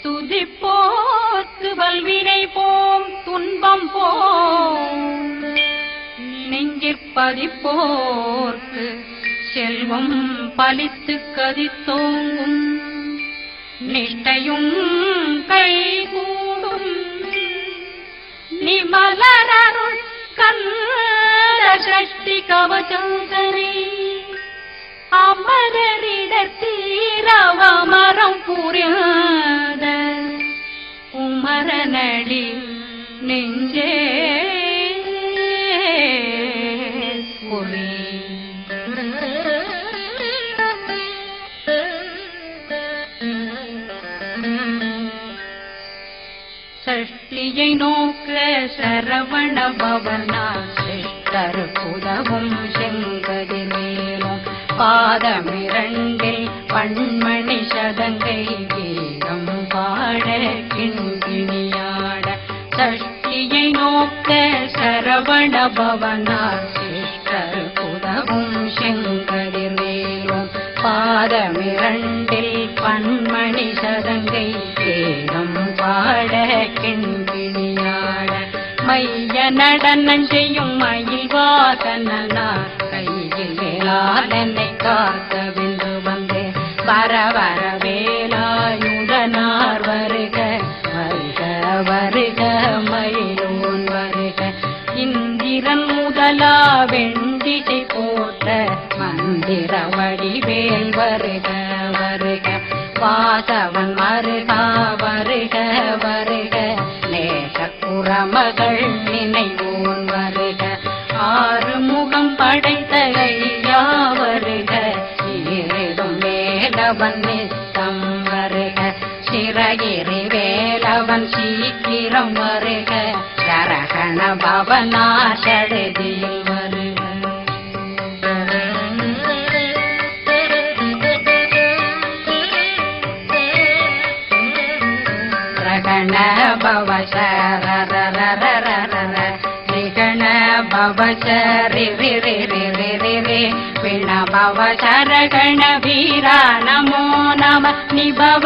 துதிப்போர்க்கு வல்வினை போம் துன்பம் போம் நெஞ்சிற்பதிப்போர்க்கு செல்வம் பலித்து கதித்தோங்கும் நிஷ்டையும் கைகூடும் நிமலரருள் கந்த சஷ்டி கவசந்தனை அமரரிடத்தீரவமரம் புரியாத குமரனடி நெஞ்சே சஷ்டியை நோக்க சரவண பவனா சிஷ்டர் புதவும் செங்கதிர்மேலும் பாதமிரண்டில் பண்மணி சதங்கை கீதம் பாட கிண்கிணியாட சஷ்டியை நோக்க சரவண பவனா சிஷ்டர் புதவும் செங்கதிர்மேலும் பாதமிரண்டில் பண்மணி சதங்கை கீதம் பாட கிண்கிணியாட மைய நடனம் செய்யும் மயில் வாசனா கையில் வேளாளனை காக்க வென்று வந்து வர வர வேலாயுதனார் வருக வருக வருக மயிலோன் வருக இந்திரன் முதலா வெண்டிசை போட்ட மந்திர வடிவேல் வருக வருக வாசவன் வருகா வருக வருக நேச குறமகள் நினைவோன் வருக ஆறுமுகம் படைத்த ஐயா வருக ஈரிடும் வேலவன் நித்தம் வருக சிறகிரி வேலவன் சீக்கிரம் வருக சரகண பவனா சடுதியில் வருக கண பவ சரரரரரரர ரிகண பவ சரி ரி ரி ரி ரி ரி ரி பிண பவ சரகண வீரா நமோ நம நிபவ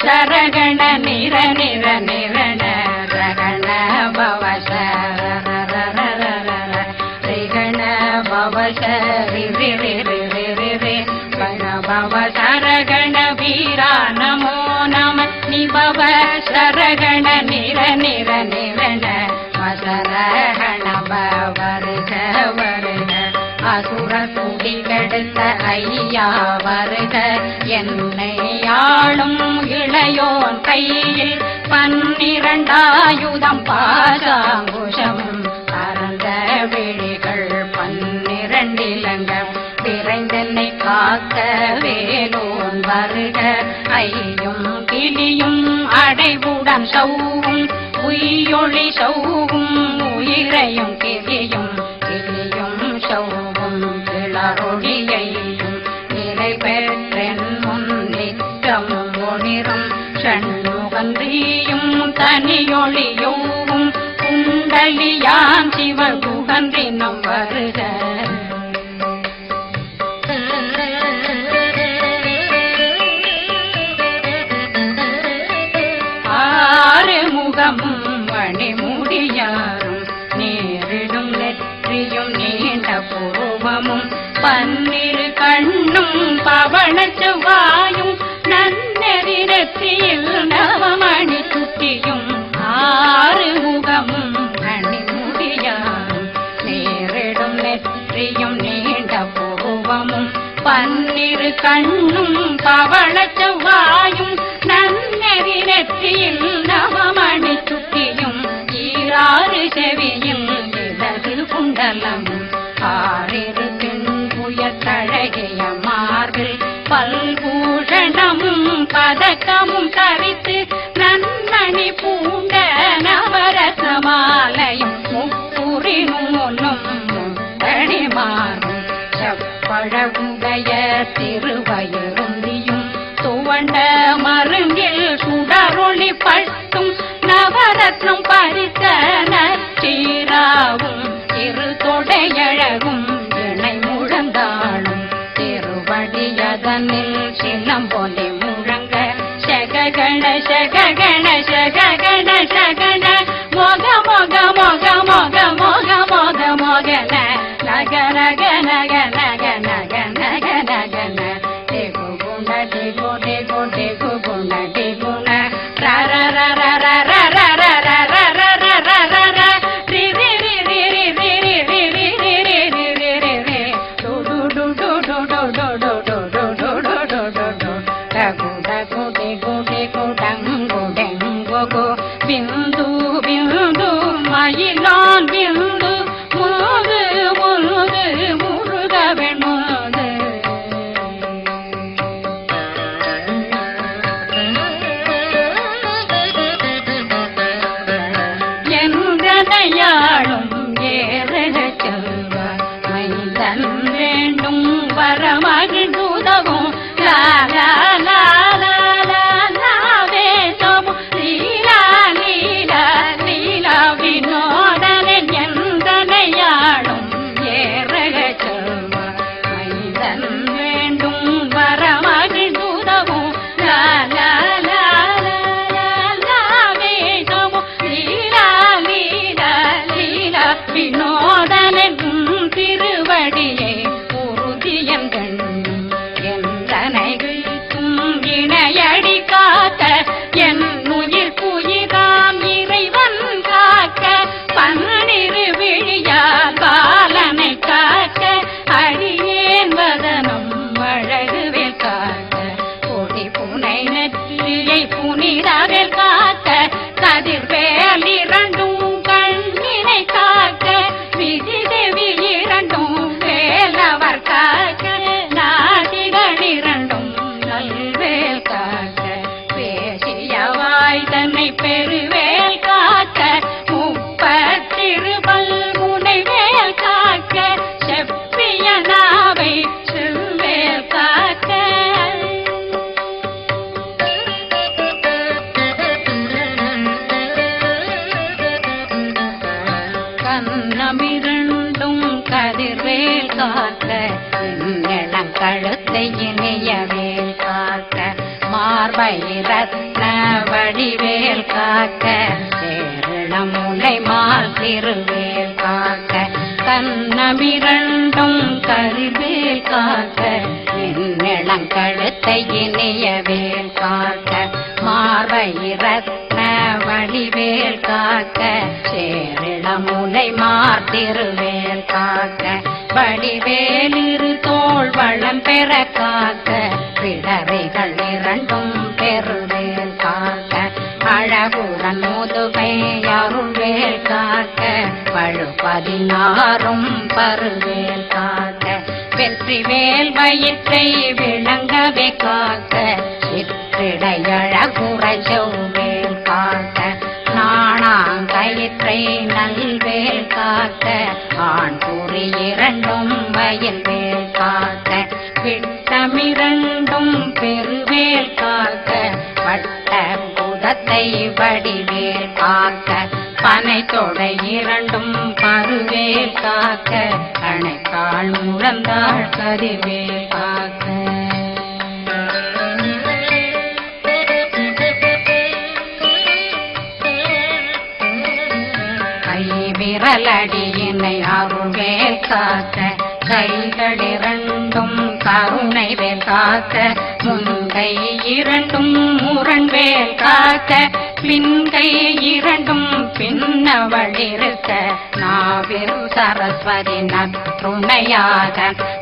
சரகண நிர நிர நிரண ரகண பவ சரரரரரர ரிகண பவ சரி ரி ரி ரி ரி ரி ரி பிண பவ சரகண வீரா நமோ நம நிபவ சரகண நிர நிர நிரண மசரகண வருக வருக அசுர துடி கெடுத்த ஐயா வருக என்னை ஆளும் இளையோன் கையில் 12 பாசாங்குஷம் பரந்த விழிகள் 12 இலங்கம் விரைந்தென்னை காக்க வேலோன் வருக ஐயும் கிளியும் அடைவுடன் சௌவும் உயிரொளி சௌவும் உயிரையும் கிளியும் கிளியும் சௌவும் கிளரொளியையும் நிலை பெற்றென் முன் நிற்றமும் ஒளிரும் ஷண்முகன்றியும் தனியொளியோவும் குண்டலியான் சிவகுகன்றினம் வருக மணிமுடியாரும் நேரிடும் நெற்றியும் நீண்ட பூவமும் 12 கண்ணும் பவன செவ்வாயும் நன்னெறி நெற்றியில் நவமணி சுட்டியும் 6 முகமும் மணிமுடியாரும் நேரிடும் நெற்றியும் நீண்ட பூவமும் 12 கண்ணும் பவன செவ்வாயும் நன்னெறி நெற்றியில் நவமணி சுட்டியும் 6 செவியும் இடது குண்டலம் 6 தின்புயத்தழகிய மார்பில் பல்பூஷணமும் பதக்கமும் தரித்து நன்மணி பூண்ட நவரசமாலையும் முப்புரி நூலும் தனிமாறும் செப்பழகுடைய திருவயருந்தியும் துவண்ட மருங்கில் சுடரொளி பட்டும் நவரத்னம் பறித்த நச்சீராவும் இரு தொடையழகும் இணை முழந்தாளும் திருவடியதனில் சிலம்பொலி முழங்க செக ಗಣಶ ಗಣಶ ಗಣಶ ಗಣ ಮೊಗ ಮೊಗ ಮೊಗ ಮೊಗ ಮೊಗ ಮೊಗ ಮೊಗನ ನಗನ ಗನ ಗನ ಗನ ಗನ ಗನ ಗನ ಟೇಗು ಗುಣ ಟೇಗು ಟೇಗು ಟೇಗು ಗುಣ ಟೇಗುಣ ರ ರ ರ ರ ರ ರ ರ ರ ರ ರ ರ ರ ರ ರ ರ ರಿ ರಿ ರಿ ರಿ ರಿ ರಿ ರಿ ರಿ ರಿ ರಿ ರಿ ರಿ ರಿ ರಿ ರಿ ಡು ಡು ಡು ಡು ಡು ಡು ಡು ಡು ಡು ಡು ಡು ಡು ಡು ಡು ಡು ಡಗು ಡಗು ಡೆಗು ಡೆಗು ಡಂಗು ಡೆಂಗು ಗು ಬಿಂದು ಬಿಂದು மயிலான் பிந்து முருகு முருகு முருகவன் முருகு எந்தனையாளும் ஏறக செல்வ மைந்தன் வேண்டும் வரமகிழ்ந்துதவும் லாலா லாலா லாவே சமு லீலா லீலா லீலா வினோதனன் எந்தனையாளும் ஏறக செல்வ மைந்தன் வேண்டும் வரமகிழ்ந்துதவும் லாலா லாலா லாவே சமு லீலா லீலா லீலா வினோதனன் திருவடியை உறுதியன் கண்ணும் எந்தனை வீழ்த்தும் இணையடி காக்க என் உயிர் புயிராம் இறைவன் காக்க பன்னிரு விழியால் பாலனை காக்க அடியேன் வதனம் அழகுவேல் காக்க கொடி புனை நெற்றியை புனிதவேல் காக்க கதிர்வேல் இரண்டும் கண்ணினை காக்க விஜிதேவி இரண்டும் வேலவர் காக்க நாதிகள் இரண்டும் நல்வேல் காக்க பேசியவாய் தன்னை பெருவேல் காக்க முப்பத்திருபல் முனைவேல் காக்க செப்பிய நாவை செவ்வேல் காக்க கண்ணமிரண்டும் கதிர்வேல் காக்க இளங்கழுத்தை இணையவேல் காக்க மார்பை ரத்ன வடிவேல் காக்க சேரணம் முலை மால் திருவேல் காக்க கண்ணமிரண்டும் கதிர்வேல் காக்க இளங்கழுத்தை இணையவேல் காக்க மார்பை ரத்ன வடிவேல் காக்க சேரணம் முலை மால் திருவேல் காக்க வடிவேலிரு தோள் வளம் பெற காக்க பிடரைகள் இரண்டும் பெருவேல் காக்க அழகுடன் முதுகை அருள்வேல் காக்க பழு 16 பருவேல் காக்க வெற்றிவேல் வயிற்றை விளங்கவே காக்க சிற்றிடையழகுறை செவ்வேல் காக்க நாணாங்கயிற்றை நல்வேல் காக்க ஆண் குறி இரண்டும் வயல்வேல் காக்க விட்டமிரண்டும் பெருவேல் காக்க வட்ட புதத்தை வடிவேல் காக்க பனை தொடை இரண்டும் பருவேல் காக்க அணைக்கால் முழந்தாள் கதிர்வேல் காக்க விரலடியினை அருள்வேல் காக்க கைகள் இரண்டும் கருணை வேல் காக்க முன்கை இரண்டும் முரண்வேல் காக்க பின்கை இரண்டும் பின்னவழிருக்க நாவில் சரஸ்வதி நற்றுணையாக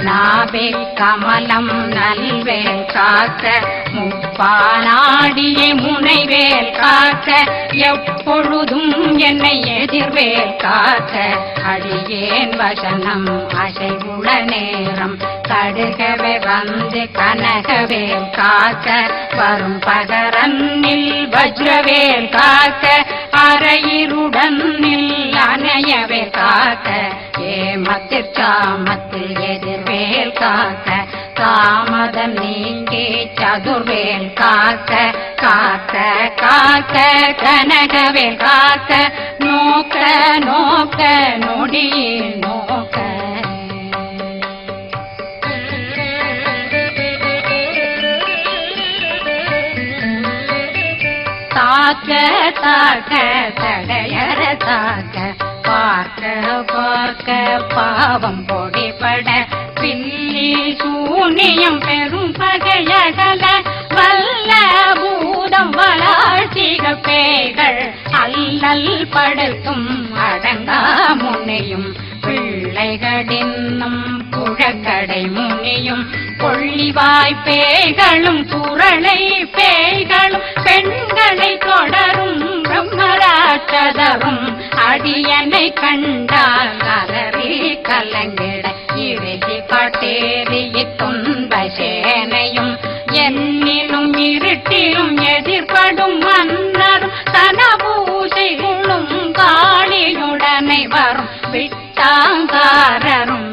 நாவே கமலம் நல்வேல் காக்க முப்பானாடியை முனைவேல் காக்க எப்பொழுதும் என்னை எதிர்வேல் காக்க அடியேன் வசனம் அசைவுள நேரம் கடுகவே வந்து கனகவேல் காக்க வரும் பகரன்னில் வஜ்ரவேல் காக்க அரையிருடன் அணையவே காக்க ஏமத்திற்காமத்தில் எதிர்வேல் காக்க காமதம் நீங்கி சதுர்வேல் காக்க காக்க காக்க கனகவேல் காக்க நோக்க நோக்க நொடியில் நோக்க தாக்க தாக்க தடையற தாக்க பார்க்க பார்க்க பாவம் பொடிபட பில்லி சூனியம் பெரும் பகையகல வல்ல பூதம் வளாழ்ச்சிக பேய்கள் அல்லல் படுத்தும் அடங்கா முனையும் பிள்ளைகளின்னும் புழக்கடை முனியும் கொள்ளிவாய் பேய்களும் குரளை பேய்களும் பெண்களை தொடரும் பிரம்மராட்சதரும் அடியனை கண்டால் அலறி கலங்கிட இறுதி காட்டேறிய துன்ப சேனையும் என்னிலும் இருட்டிலும் எதிர்படும் மன்னரும் தனபூசைகளும் காளியுடனை வரும் விட்டாங்காரரும்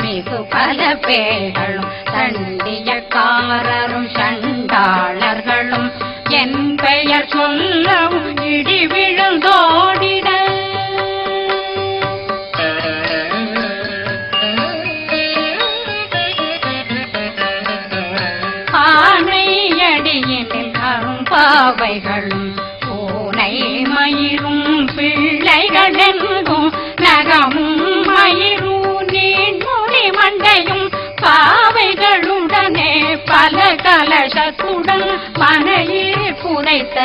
மிகு பல பேர்களும் தண்டியக்காரரும் சண்டாளர்களும் என் பெயர் சொல்லவும் இடி விழுந்தோடிட ஆணையடியினில் அரும்பாவைகளும் பூனை மயிரும் பிள்ளைகளெங்கும் நகமும் மயிரும் நீண்மொழி மண்டையும் பாவைகளுடனே பல கலசத்துடன் மனையில் புதைத்த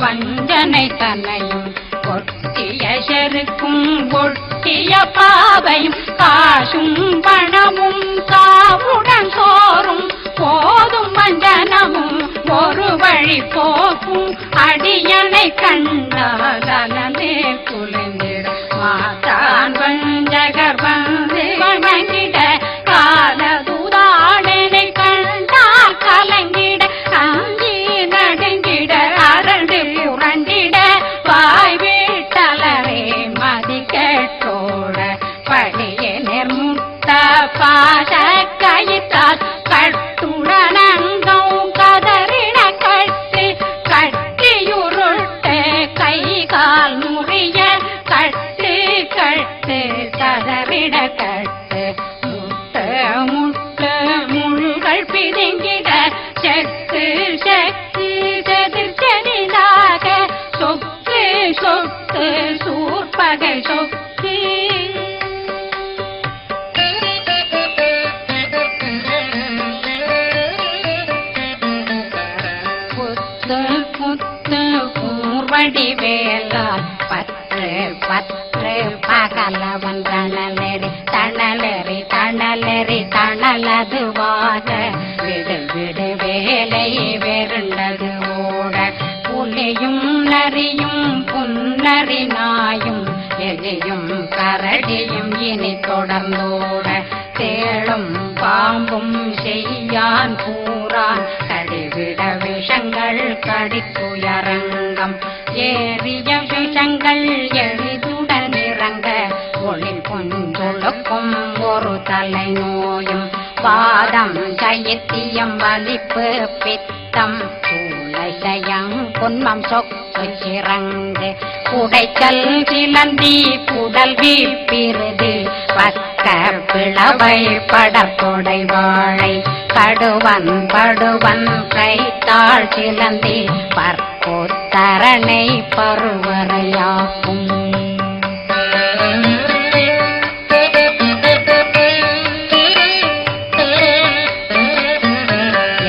வஞ்சனை தன்னையும் ஒட்டிய செருக்கும் ஒட்டிய பாவையும் காசும் பணமும் காவுடன் சோறும் போதும் வஞ்சனமும் ஒரு வழி போக்கும் அடியனை கண்டால் அலனே குளிர்ந்திட மாதான் வஞ்சகர் வந்து வணங்கிட காலதுதாடனை கண்டால் கலங்கிட அங்கி நடுங்கிட அரண்டு புரண்டிட வாய் வீட்டலரே மதி கேட்டோட படியே நிர்முட்ட பாச கயித்தால் கட்டுடனங்கும் கதறிட கட்டு கட்டியுருட்டு கை கால் முறிய கட்டு கட்டு கதறிட கட்டு முட்ட முட்ட முள்கள் பிதுங்கிட செக்கு செக்கு செதிர் செதிலாக சொக்கு சொக்கு சூர்பகை சொக்கு வடிவேலால் பற்று பற்று பகலவன் தணலெறி தணலெறி தணலெறி தணலதுவாக விடு விடு வேலை வெருண்டது ஓட புலியும் நரியும் புன்னரி நாயும் எலியும் கரடியும் இனி தொடர்ந்தோட தேளும் பாம்பும் செய்யான் கூறான் கடிவிட விஷங்கள் கடித்துயரங்கம் ஏறிய விஷங்கள் எளிதுடன் இறங்க ஒளில் கொஞ்சொழுக்கும் ஒரு தலை நோயும் வாதம் சைத்தியம் வலிப்பு பித்தம் சூளைசயம் பொன்மம் சொக்கு சிறங்கு உடைச்சல் சிலந்தி புடல் வீப்பிருது பக்க பிளவை படத்தொடை வாழை கடுவன் படுவன் கைத்தாள் சிலந்தி பற்போத்தரணை பருவரையாக்கும்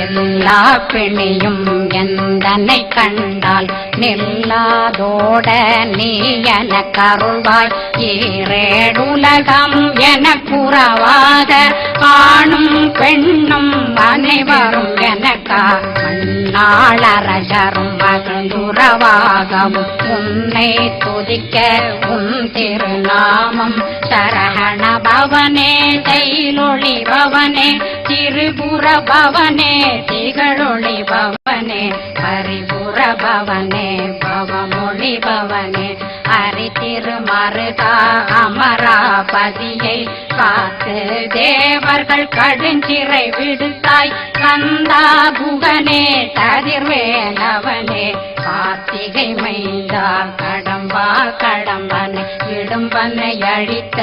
எல்லா பிணியும் எந்தனை கண்டால் நில்லாதோட நீ என கருள்வாய் ஈரேடுலகம் என புறவாத ஆணும் பெண்ணும் அனைவரும் எனக்கா மண்ணாளரசரும் மகிழ்ந்துறவாகவும் உன்னை துதிக்க உன் திருநாமம் சரஹண பவனே தைலொளி பவனே திரிபுர பவனே திகழொளி பவனே பரிபுர பவனே பவமொழி பவனே ஹரி திருமருகா அமராபதியை காத்து தேவர்கள் கடுஞ்சிறை விடுத்தாய் கந்தா புகனே கதிர்வேலவனே கார்த்திகை மைந்தா கடம்பா கடம்பனை இடும்பனை அழித்த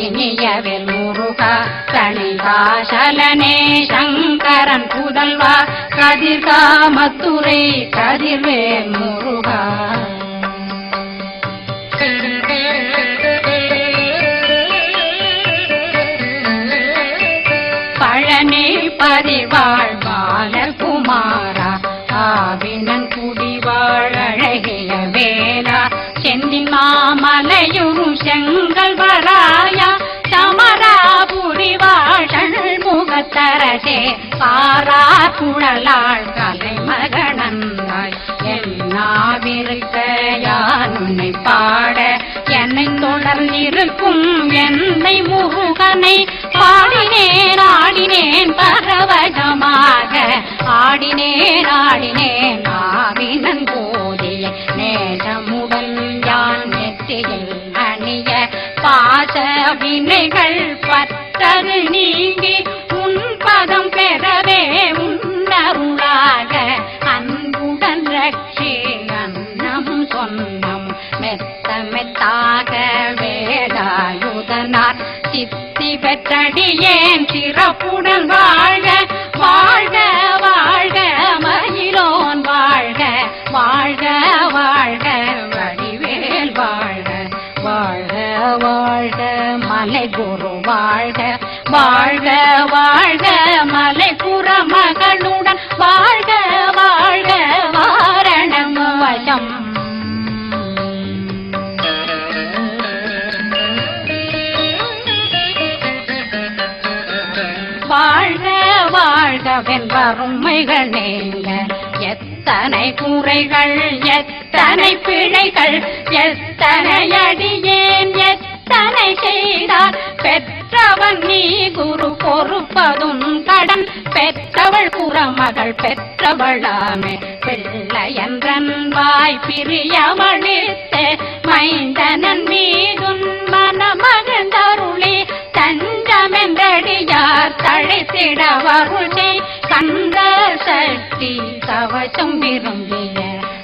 இனியவில் முருகா கணிகாசலனே சங்கரன் புதல்வா கதிர்காமத்துரை கதிர்வேல் முருகா. வாழ் பாலகுமாரா ஆவினன் குடிவாழ் அழகிய வேலா செந்தின் மாமலையுறு செங்கல் வராயா சமராபுரி வாழல் முகத்தரசே பாரா குழலாள் கலைமகனந்தாய் என்னாவிருக்க யான் உன்னை பாட என்னை தொடர்ந்திருக்கும் என்னை முருகனை பாடினேன் ஆடினேன் பரவசமாக ஆடினேன் ஆடினேன் ஆவினன் போதிய நேசமுடன் யான் நெற்றியில் அணிய பாச வினைகள் பற்றது நீங்கி உன் பதம் பெறவே உன்னருளாக அன்புடன் ரட்சி அன்னம் சொன்னம் மெத்த மெத்தாக வேலாயுதனார் சித்தி பெற்றடியேன் சிறப்புடன் வாழ்க வாழ்க வாழ்க மயிலோன் வாழ்க வாழ்க வாழ்க வடிவேல் வாழ்க வாழ்க வாழ்க மலை குரு வாழ்க வாழ்க வாழ்க மலை புறமகளுடன் வாழ்க வாழ்க வாரணம் வசம் வாழ்க வாழ்க வெண்பருமைகள் நீங்க எத்தனை குறைகள் எத்தனை பிழைகள் எத்தனை அடியேன் எத்தனை செய்தார் பெற்றவன் நீ குரு பொறுப்பதும் கடன் பெற்றவள் புறமகள் பெற்றவளாமே பிள்ளை என்றன் வாய் பிரியவழித்த மைந்தனன் மீதுன் மனமகந்தருளி தஞ்சமென்றடியார் தழைத்திட வருளை கந்த சக்தி கவசம் விரும்பிய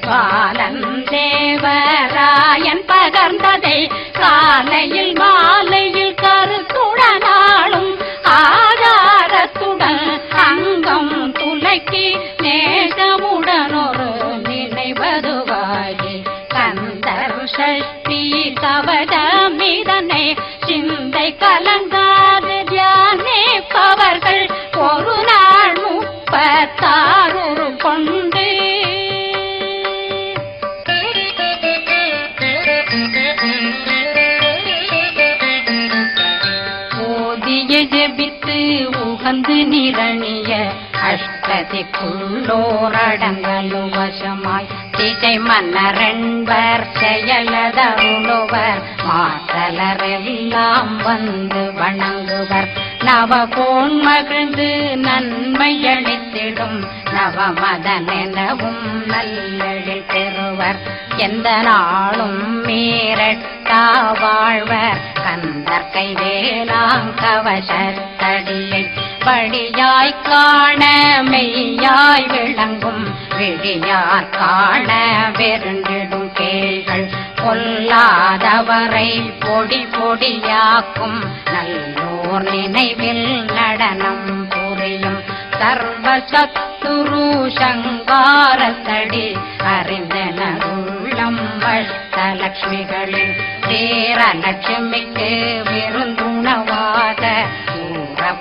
பாலன் தேவராயன் பகர்ந்ததை காலையில் மாலையில் கருத்துடனாலும் ஆதாரத்துடன் அங்கம் துலக்கி நேசமுடனொரு நினைவதுவாகி கந்தர் சக்தி கவசமிதனை சிந்தை கலங்காது தியானிப்பவர்கள் ஒரு நாள் 36 கொண்டு ஓதிய ஜெபித்து உகந்து நிரணிய அஷ்டதிக்குள்ளோரடங்கலும் வசமாய் திசை மன்னரென்பர் செயலதருளுவர் மாற்றலரெல்லாம் வந்து வணங்குவர் நவகோன் மகிழ்ந்து நன்மையளித்திடும் நவமதனெனவும் நல்லெழில் பெறுவர் எந்த நாளும் மீறட்டா வாழ்வர் கந்தர் கைவேலாங்கவசத்தடியை படியாய் காண மெய்யாய் விளங்கும் விழியார் காண வெருண்டிடும் கேள்கள் கொல்லாதவரை பொடி பொடியாக்கும் நல்லோர் நினைவில் நடனம் புரியும் சர்வசத்துரு சங்காரத்தடி அறிந்தனருள்ளம் அஷ்டலட்சுமிகளின் சேரலட்சுமிக்கு விருந்துணவாத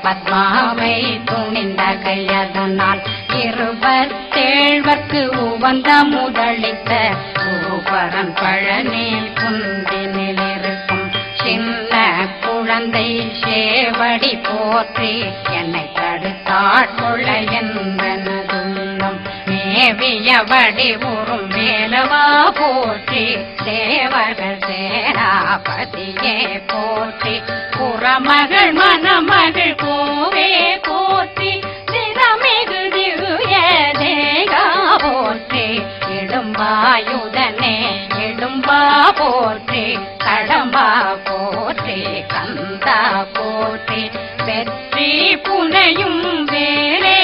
பத்மாவை துணிந்த கையதனால் 27 உவந்த முதலித்த பூபரன் பழனில் குந்தினில் இருக்கும் சின்ன குழந்தை சேவடி போற்றி என்னை தடுத்தாட்கொள்ள என்பனதுள்ளம் மேவியபடி உறும் மேலவா போற்றி தேவர்கள் சேனாபதியே போற்றி புறமகள் மணமகள் கோவே போற்றி திறமிகு திவ்ய தேகா போற்றி இடும்பாயுதனே இடும்பா போற்றி கடம்பா போற்றி கந்தா போற்றி வெற்றி புனையும் வேலே